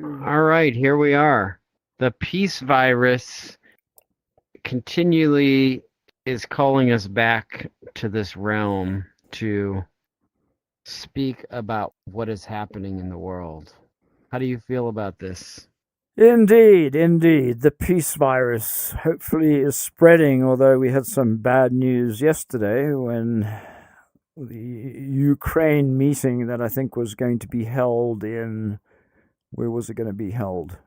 All right, here we are. The peace virus continually is calling us back to this realm to speak about what is happening in the world. How do you feel about this? Indeed. The peace virus hopefully is spreading, although we had some bad news yesterday when the Ukraine meeting that I think was going to be held in, where was it going to be held?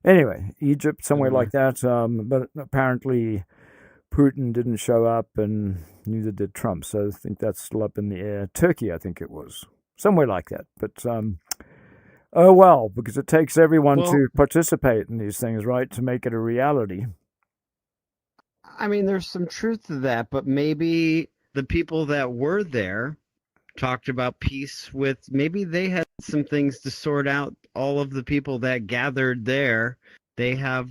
Anyway, Egypt, somewhere like that. But apparently Putin didn't show up and neither did Trump. So I think that's still up in the air. Turkey, I think it was. Somewhere like that. But oh well, because it takes everyone Well, to participate in these things, right, to make it a reality. I mean, there's some truth to that, but maybe the people that were there talked about peace with, maybe they had some things to sort out. All of the people that gathered there, they have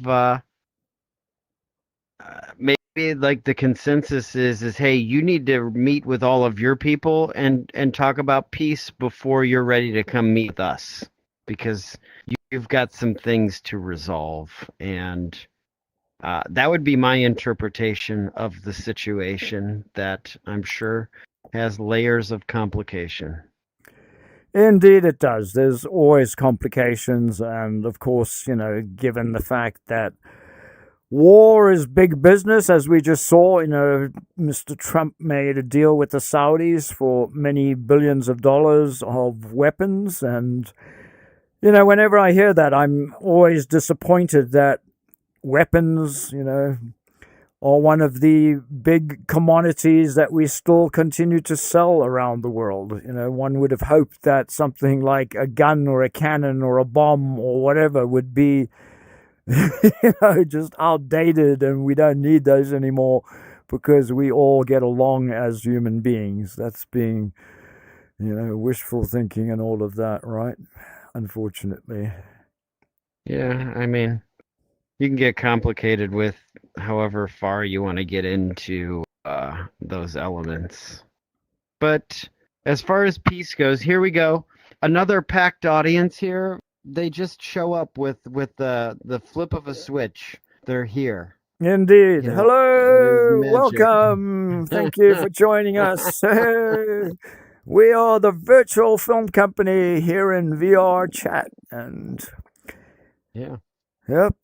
maybe like the consensus is hey, you need to meet with all of your people and talk about peace before you're ready to come meet with us, because you've got some things to resolve. And that would be my interpretation of the situation, that I'm sure has layers of complication. Indeed, it does. There's always complications, and of course, given the fact that war is big business, as we just saw, Mr. Trump made a deal with the Saudis for many billions of dollars of weapons, and whenever I hear that, I'm always disappointed that weapons, are one of the big commodities that we still continue to sell around the world. One would have hoped that something like a gun or a cannon or a bomb or whatever would be, just outdated and we don't need those anymore because we all get along as human beings. That's being, wishful thinking and all of that, right? Unfortunately. Yeah, I mean, you can get complicated with however far you want to get into those elements. But as far as peace goes, here we go. Another packed audience here. They just show up with the flip of a switch. They're here. Indeed. You know, Hello. there's magic. Welcome. Thank you for joining us. We are the virtual film company here in VRChat. And Yeah. yep.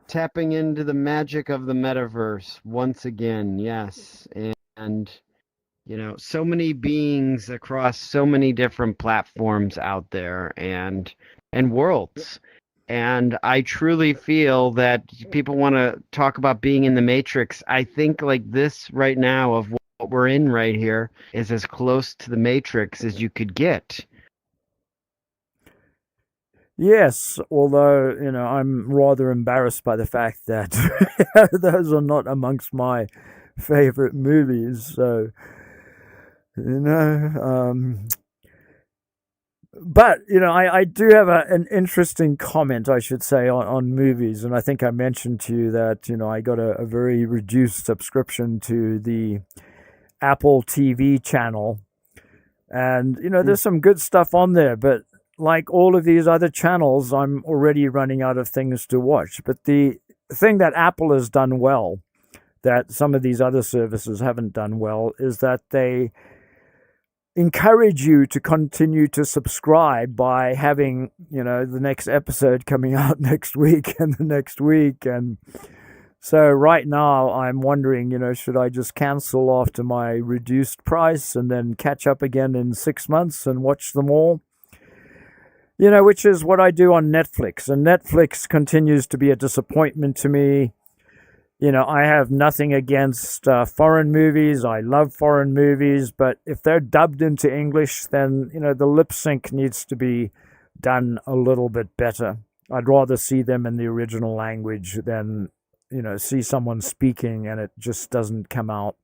Tapping into the magic of the metaverse once again. Yes. And so many beings across so many different platforms out there and worlds. And I truly feel that people want to talk about being in the Matrix. I think like this right now of what we're in right here is as close to the Matrix as you could get. Yes, although, I'm rather embarrassed by the fact that those are not amongst my favorite movies. So, but I do have an interesting comment, I should say, on movies, and I think I mentioned to you that I got a very reduced subscription to the Apple TV channel, and there's some good stuff on there, but like all of these other channels, I'm already running out of things to watch. But the thing that Apple has done well, that some of these other services haven't done well, is that they encourage you to continue to subscribe by having, the next episode coming out next week and the next week. And so right now I'm wondering, should I just cancel after my reduced price and then catch up again in 6 months and watch them all? Which is what I do on Netflix. And Netflix continues to be a disappointment to me. I have nothing against foreign movies. I love foreign movies, but if they're dubbed into English, then, the lip sync needs to be done a little bit better. I'd rather see them in the original language than, see someone speaking and it just doesn't come out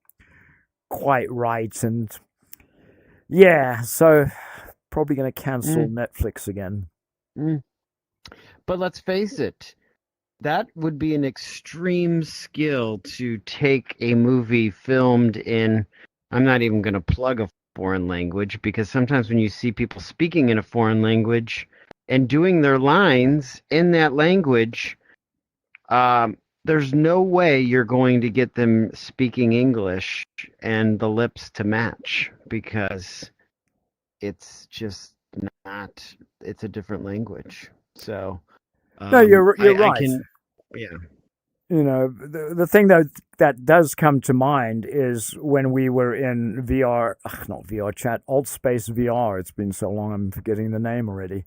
quite right. And yeah, so probably going to cancel Netflix again. But let's face it, that would be an extreme skill to take a movie filmed in, I'm not even going to plug a foreign language, because sometimes when you see people speaking in a foreign language, and doing their lines in that language, there's no way you're going to get them speaking English and the lips to match, because it's just not, it's a different language. So No, you're I right. can, yeah. You know, the thing that does come to mind is when we were in VR, not VRChat, Alt Space VR. It's been so long, I'm forgetting the name already.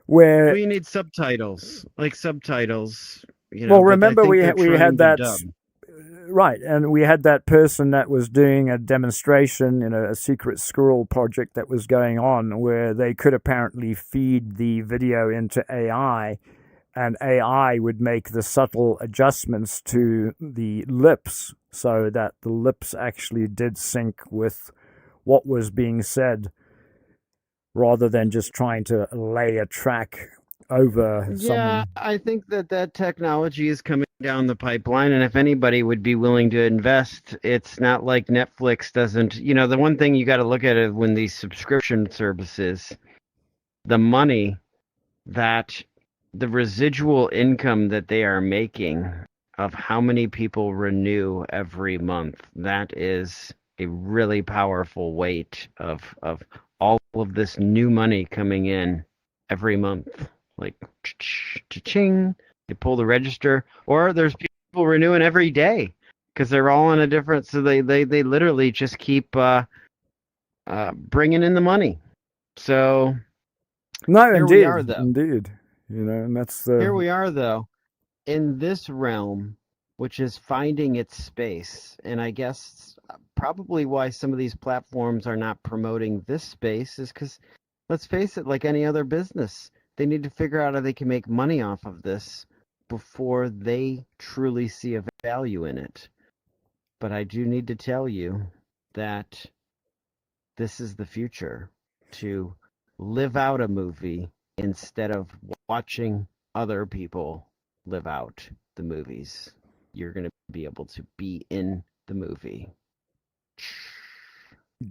Where, Well, you need subtitles, like subtitles, well, but I remember think they're we had trying to that, dub. right, and we had that person that was doing a demonstration in a secret squirrel project that was going on, where they could apparently feed the video into AI, and AI would make the subtle adjustments to the lips so that the lips actually did sync with what was being said, rather than just trying to lay a track over Yeah, someone. I think that technology is coming down the pipeline, and if anybody would be willing to invest, it's not like Netflix doesn't. The one thing you got to look at is when these subscription services, the money that the residual income that they are making of how many people renew every month, that is a really powerful weight of all of this new money coming in every month. Like ching, they pull the register, or there's people renewing every day because they're all on a different. So they literally just keep bringing in the money. So No, here we indeed, are, though. indeed. You know, and that's Here the we are, though, in this realm, which is finding its space. And I guess probably why some of these platforms are not promoting this space is because, let's face it, like any other business, they need to figure out how they can make money off of this before they truly see a value in it. But I do need to tell you that this is the future, to live out a movie instead of watching other people live out the movies. You're going to be able to be in the movie.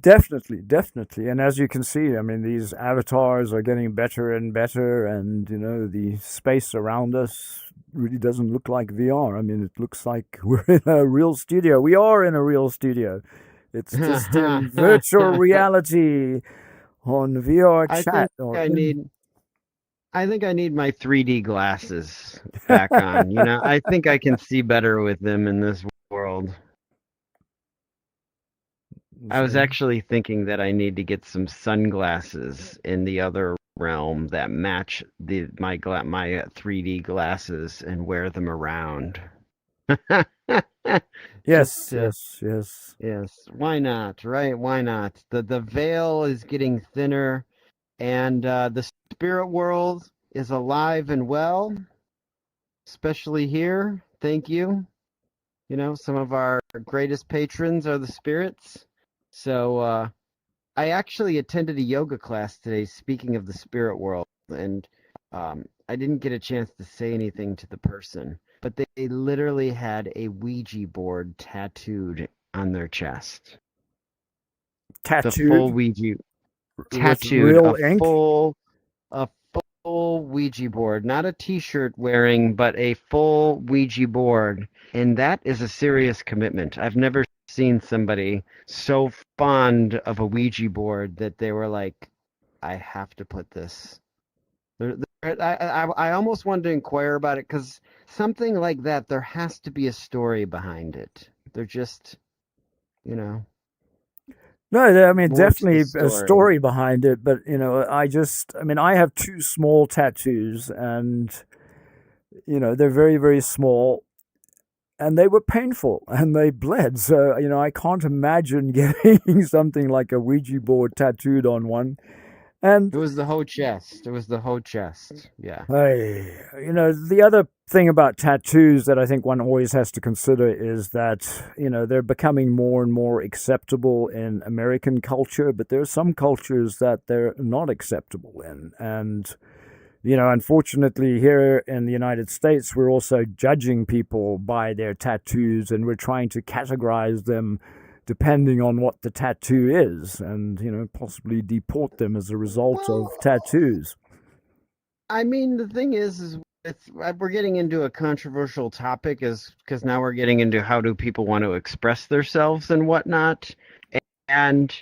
definitely, definitely. And as you can see, I mean, these avatars are getting better and better, and you know, the space around us really doesn't look like VR. I mean, it looks like we're in a real studio. We are in a real studio. It's just in virtual reality on VR I chat think or I in. need I think I need my 3D glasses back on. I think I can see better with them in this world. I was So, actually thinking that I need to get some sunglasses in the other realm that match my 3D glasses and wear them around. Just yes, to, yes, yes. yes, why not, right? Why not? The veil is getting thinner, and the spirit world is alive and well, especially here. Thank you. Some of our greatest patrons are the spirits. So I actually attended a yoga class today, speaking of the spirit world, and I didn't get a chance to say anything to the person, but they literally had a Ouija board tattooed on their chest. The full Tattooed Ouija with tattooed, real ink. a full Ouija board, not a t-shirt wearing, but a full Ouija board. And that is a serious commitment. I've never seen somebody so fond of a Ouija board that they were like, I have to put this. I almost wanted to inquire about it because something like that, there has to be a story behind it. They're just, you know, No, I mean, more to the definitely a story. story behind it, but you know, I mean, I have two small tattoos, and you know, they're very, very small, and they were painful and they bled. So, you know, I can't imagine getting something like a Ouija board tattooed on one. And It was the whole chest. It was the whole chest. Yeah. you know, the other thing about tattoos that I think one always has to consider is that, you know, they're becoming more and more acceptable in American culture, but there are some cultures that they're not acceptable in. And, you know, unfortunately, here in the United States, we're also judging people by their tattoos, and we're trying to categorize them depending on what the tattoo is, and, you know, possibly deport them as a result of Well, tattoos. I mean, the thing is we're getting into a controversial topic, is because now we're getting into how do people want to express themselves and whatnot. And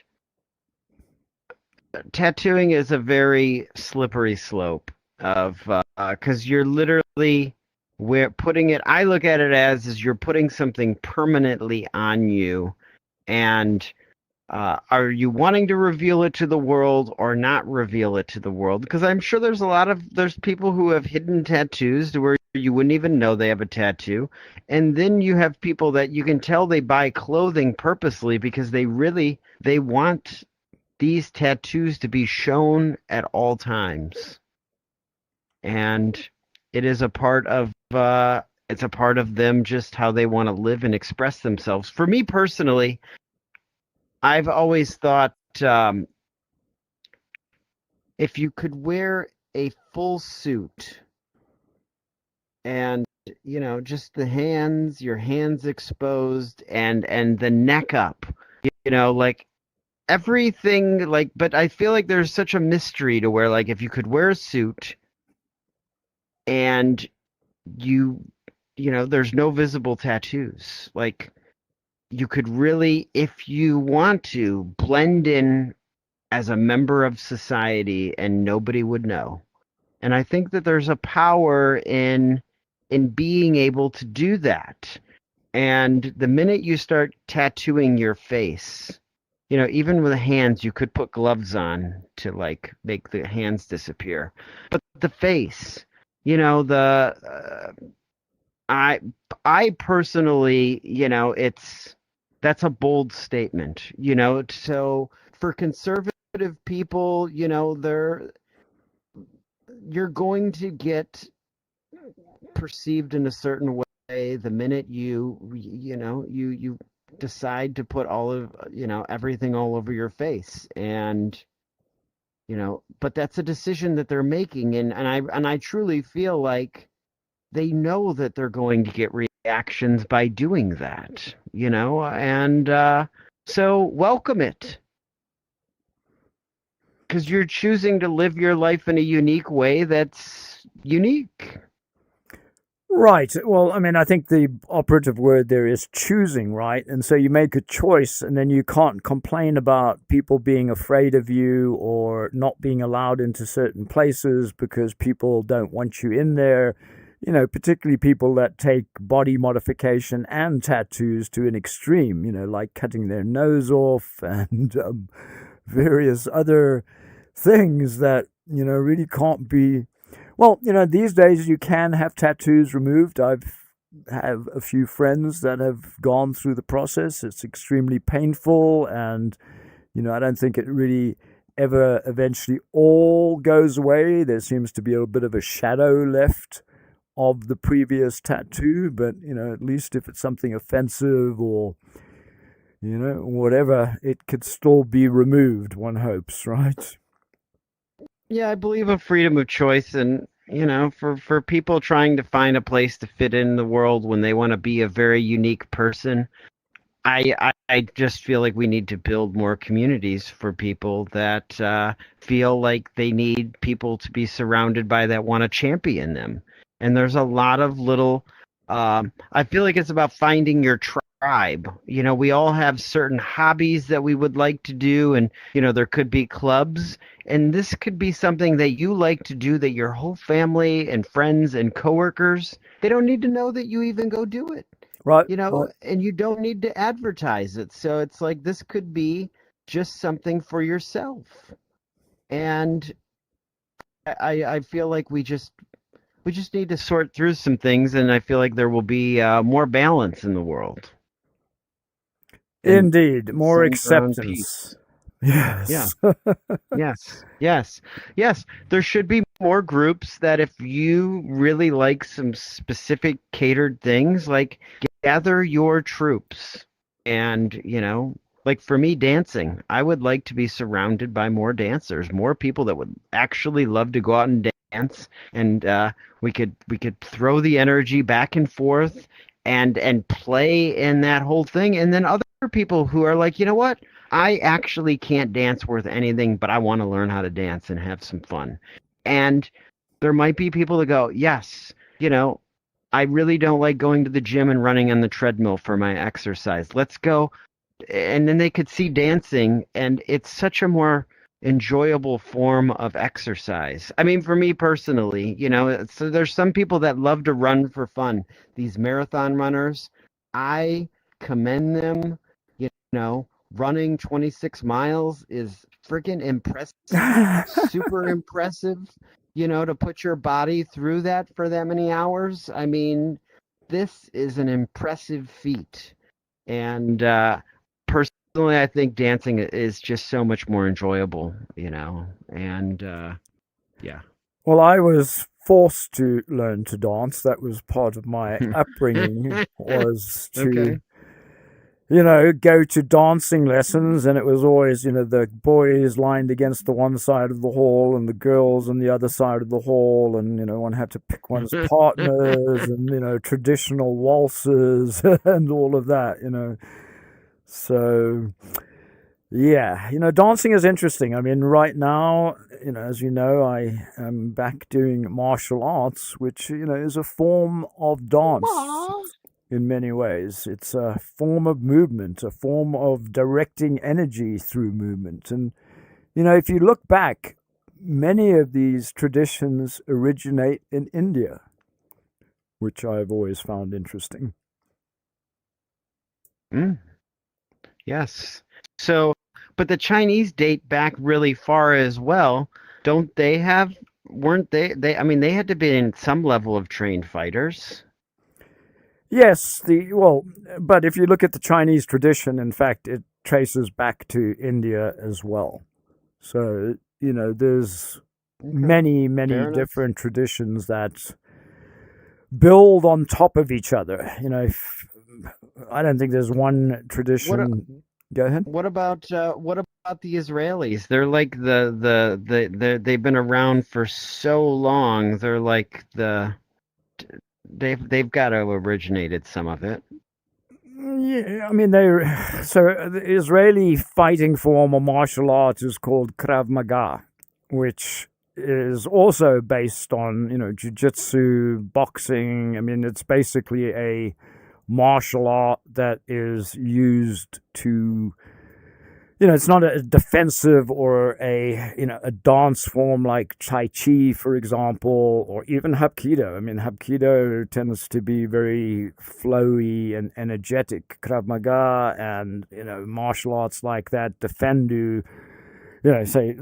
tattooing is a very slippery slope of because you're literally we're putting it. I look at it as is you're putting something permanently on you, and are you wanting to reveal it to the world or not reveal it to the world? Because I'm sure there's people who have hidden tattoos to where you wouldn't even know they have a tattoo. And then you have people that you can tell they buy clothing purposely because they want these tattoos to be shown at all times. And it is a part of it's a part of them just how they want to live and express themselves. For me personally, I've always thought if you could wear a full suit and just your hands exposed and the neck up, like everything, like, but I feel like there's such a mystery to where, like, if you could wear a suit and there's no visible tattoos, like you could really, if you want to, blend in as a member of society and nobody would know. And I think that there's a power in being able to do that. And the minute you start tattooing your face, even with the hands, you could put gloves on to like make the hands disappear. But the face, I I personally, that's a bold statement, So for conservative people, you're going to get perceived in a certain way the minute you decide to put all of everything all over your face. And but that's a decision that they're making, and I truly feel like they know that they're going to get reactions by doing that, and so welcome it, because you're choosing to live your life in a unique way that's unique. Right. Well, I mean, I think the operative word there is choosing, right? And so you make a choice, and then you can't complain about people being afraid of you or not being allowed into certain places because people don't want you in there. Particularly people that take body modification and tattoos to an extreme, like cutting their nose off and various other things that, really can't be. Well, these days you can have tattoos removed. I've have a few friends that have gone through the process. It's extremely painful, and I don't think it really ever eventually all goes away. There seems to be a bit of a shadow left of the previous tattoo, but at least if it's something offensive or whatever, it could still be removed, one hopes, right? Yeah, I believe in freedom of choice, and for people trying to find a place to fit in the world when they want to be a very unique person, I just feel like we need to build more communities for people that feel like they need people to be surrounded by that want to champion them. And there's a lot of little, I feel like it's about finding your tribe. We all have certain hobbies that we would like to do, and, there could be clubs, and this could be something that you like to do that your whole family and friends and coworkers, they don't need to know that you even go do it, Right, right. and you don't need to advertise it. So it's like this could be just something for yourself. And I feel like we just need to sort through some things, and I feel like there will be more balance in the world and Indeed, more center on acceptance. peace. Yeah. Yes. Yes. Yes. Yes. There should be more groups that if you really like some specific catered things, like gather your troops. And, like for me, dancing, I would like to be surrounded by more dancers, more people that would actually love to go out and dance. And we could throw the energy back and forth and play in that whole thing. And then other people who are like, you know what? I actually can't dance worth anything, but I want to learn how to dance and have some fun. And There might be people that go, yes, you know, I really don't like going to the gym and running on the treadmill for my exercise. Let's go. And then they could see dancing, and it's such a more enjoyable form of exercise. I mean, for me personally, so there's some people that love to run for fun. These marathon runners, I commend them. Running 26 miles is freaking impressive, super impressive, to put your body through that for that many hours. I mean, this is an impressive feat. And personally, I think dancing is just so much more enjoyable, and yeah. Well, I was forced to learn to dance. That was part of my upbringing, was to, Okay. go to dancing lessons. And it was always, the boys lined against the one side of the hall and the girls on the other side of the hall. And, one had to pick one's partners and, traditional waltzes and all of that. So, yeah, dancing is interesting. I mean, right now, as you know, I am back doing martial arts, which, is a form of dance Aw. in many ways. It's a form of movement, a form of directing energy through movement. And, if you look back, many of these traditions originate in India, which I've always found interesting. Mm, yes. So, but the Chinese date back really far as well. Don't they have, weren't I mean, they had to be in some level of trained fighters. Yes, but if you look at the Chinese tradition, in fact, it traces back to India as well. So, there's Okay. many, many Fair enough. different traditions that build on top of each other. I don't think there's one What tradition. Go ahead. what about the Israelis? They're like they've been around for so long. They're like they've got to have originated some of it. Yeah, I mean, the Israeli fighting form of martial arts is called Krav Maga, which is also based on, jiu-jitsu, boxing. I mean, it's basically a martial art that is used to, it's not a defensive or a dance form like Tai Chi, for example, or even Hapkido. I mean, Hapkido tends to be very flowy and energetic. Krav Maga and, martial arts like that, Defendu, say,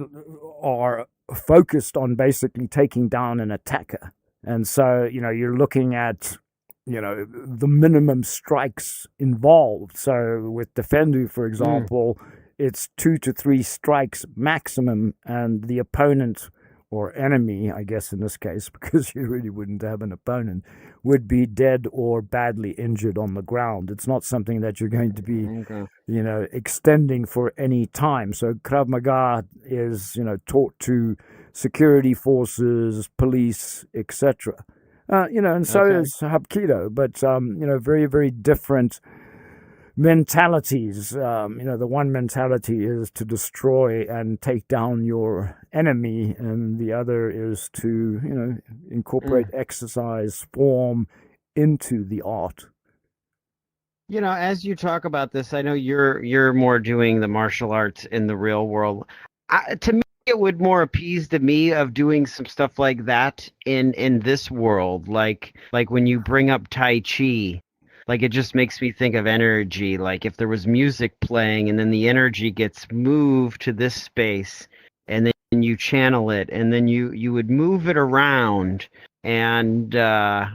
are focused on basically taking down an attacker. And so, you're looking at, the minimum strikes involved. So with Defendu, for Mm, example, it's 2 to 3 strikes maximum, and the opponent or enemy, I guess in this case, because you really wouldn't have an opponent, would be dead or badly injured on the ground. It's not something that you're going to be, okay. extending for any time. So Krav Maga is, taught to security forces, police, etc. And so Okay. is Hapkido, but very, very different mentalities. The one mentality is to destroy and take down your enemy, and the other is to, incorporate Mm. exercise form into the art. As you talk about this, I know you're more doing the martial arts in the real world. To me, it would more appease to me of doing some stuff like that in this world, like when you bring up Tai Chi, like it just makes me think of energy. Like if there was music playing and then the energy gets moved to this space, and then you channel it, and then you would move it around, and yeah,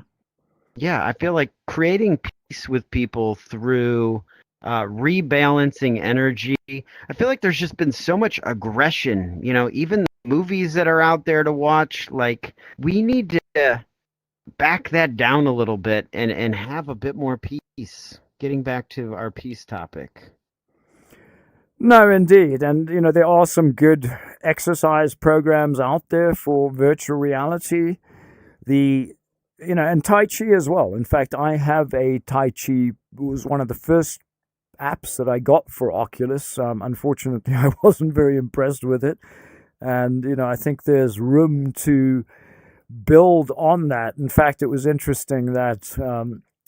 I feel like creating peace with people through rebalancing energy. I feel like there's just been so much aggression, even the movies that are out there to watch. Like, we need to back that down a little bit and have a bit more peace. Getting back to our peace topic. No, indeed. And, there are some good exercise programs out there for virtual reality. The, and Tai Chi as well. In fact, I have a Tai Chi, it was one of the first apps that I got for Oculus. Unfortunately, I wasn't very impressed with it. And, I think there's room to build on that. In fact, it was interesting that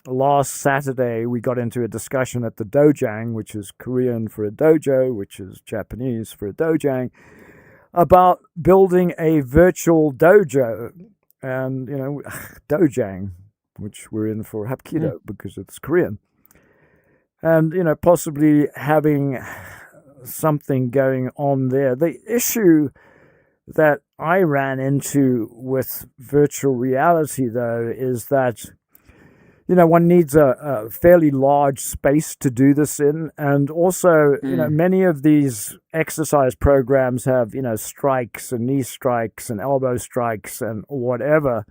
last Saturday we got into a discussion at the dojang, which is Korean for a dojo, which is Japanese for a dojang, about building a virtual dojo. And, dojang, which we're in for Hapkido because it's Korean. And, possibly having something going on there. The issue that I ran into with virtual reality, though, is that, one needs a fairly large space to do this in. And also, many of these exercise programs have, strikes and knee strikes and elbow strikes and whatever.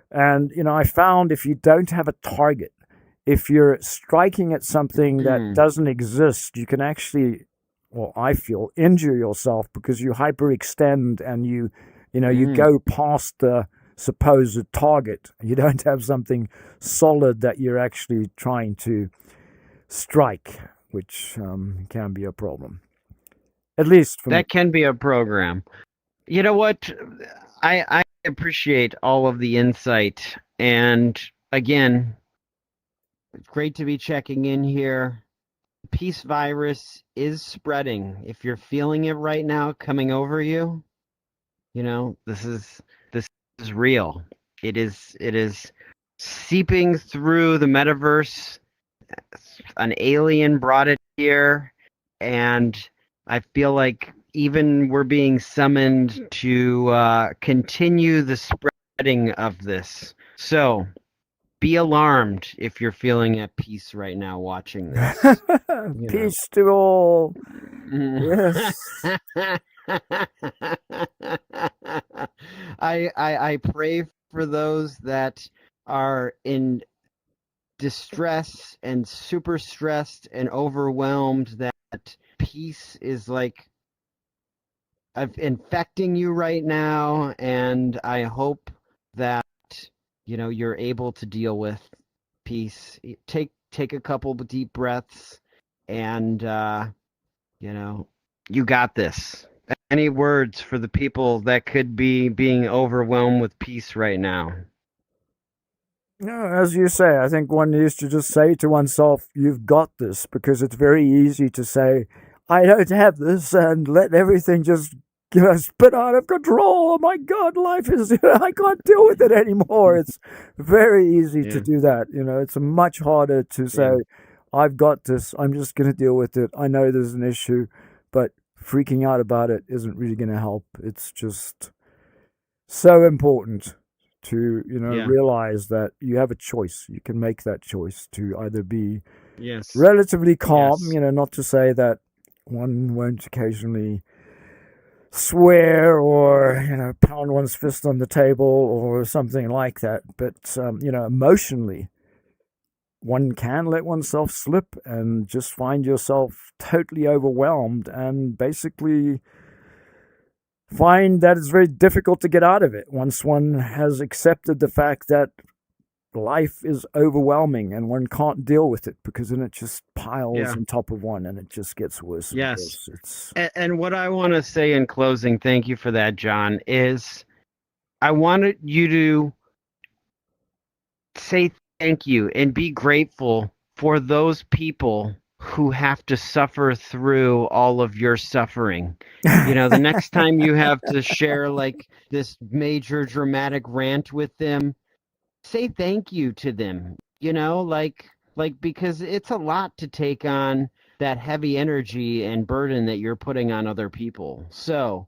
And, I found if you don't have a target, if you're striking at something that doesn't exist, you can actually, well, I feel, injure yourself because you hyperextend and you go past the supposed target. You don't have something solid that you're actually trying to strike, which can be a problem. At least for that can be a program. You know what? I appreciate all of the insight. And again, it's great to be checking in here. Peace virus is spreading. If you're feeling it right now coming over you, this is real. It is seeping through the metaverse. An alien brought it here, and I feel like even we're being summoned to continue the spreading of this. So be alarmed if you're feeling at peace right now watching this. Peace to all. Yes. I pray for those that are in distress and super stressed and overwhelmed, that peace is like infecting you right now, and I hope that you're able to deal with peace. Take a couple of deep breaths, and you got this. Any words for the people that could be being overwhelmed with peace right now? As you say, I think one needs to just say to oneself, you've got this, because it's very easy to say, I don't have this, and let everything just spit out of control. Oh my God, life is, I can't deal with it anymore. It's very easy to do that. It's much harder to say, I've got this, I'm just going to deal with it. I know there's an issue, but freaking out about it isn't really going to help. It's just so important to, realize that you have a choice. You can make that choice to either be relatively calm, not to say that one won't occasionally swear or, pound one's fist on the table or something like that. But, emotionally, one can let oneself slip and just find yourself totally overwhelmed and basically find that it's very difficult to get out of it once one has accepted the fact that life is overwhelming and one can't deal with it, because then it just piles on top of one and it just gets worse and worse. And what I want to say in closing, thank you for that, John, is I wanted you to say thank you and be grateful for those people who have to suffer through all of your suffering. The next time you have to share like this major dramatic rant with them, say thank you to them, because it's a lot to take on that heavy energy and burden that you're putting on other people. So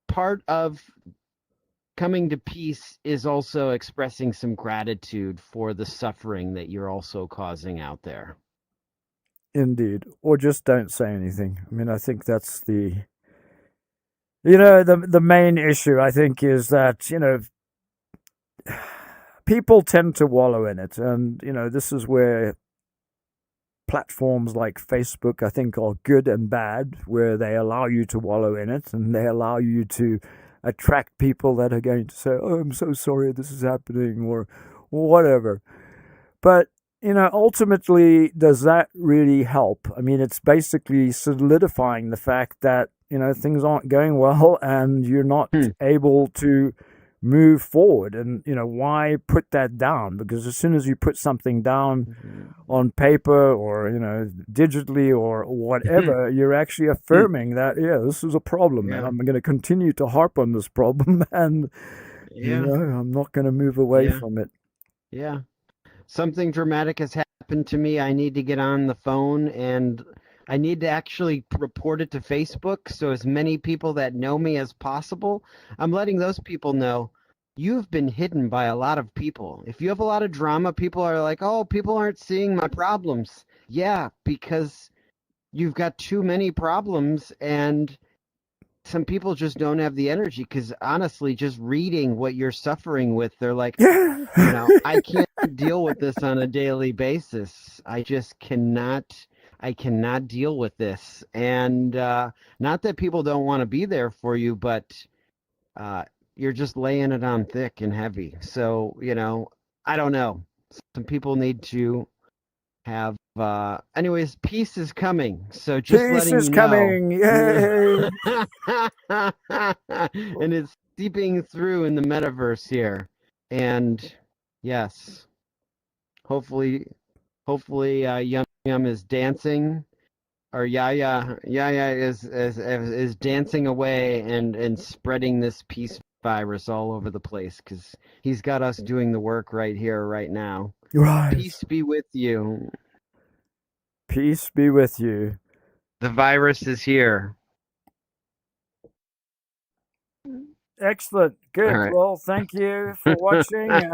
part of coming to peace is also expressing some gratitude for the suffering that you're also causing out there. Indeed. Or just don't say anything. I mean, I think that's the main issue, I think, is that, people tend to wallow in it. And, this is where platforms like Facebook, I think, are good and bad, where they allow you to wallow in it and they allow you to attract people that are going to say, oh, I'm so sorry this is happening, or whatever. But, ultimately, does that really help? I mean, it's basically solidifying the fact that, things aren't going well and you're not able to move forward. And why put that down? Because as soon as you put something down Mhm. on paper or digitally or whatever, you're actually affirming that, yeah, this is a problem and Yeah, I'm going to continue to harp on this problem and yeah, I'm not going to move away yeah, from it. yeah. Something dramatic has happened to me. I need to get on the phone and I need to actually report it to Facebook so as many people that know me as possible. I'm letting those people know you've been hidden by a lot of people. If you have a lot of drama, people are like, "Oh, people aren't seeing my problems." Yeah, because you've got too many problems and some people just don't have the energy because honestly, just reading what you're suffering with, they're like, Yeah. I can't deal with this on a daily basis. I just cannot. I cannot deal with this. And not that people don't want to be there for you, but uh, you're just laying it on thick and heavy. So, I don't know. Some people need to have. Anyways, peace is coming. So just Peace letting is you know. coming. Yeah. Yay. And it's seeping through in the metaverse here. And yes, hopefully, Yum Yum is dancing, or Yaya is dancing away and spreading this peace virus all over the place because he's got us doing the work right here, right now. Right. Peace be with you. Peace be with you. The virus is here. Excellent. All Good. right. Well, thank you for watching and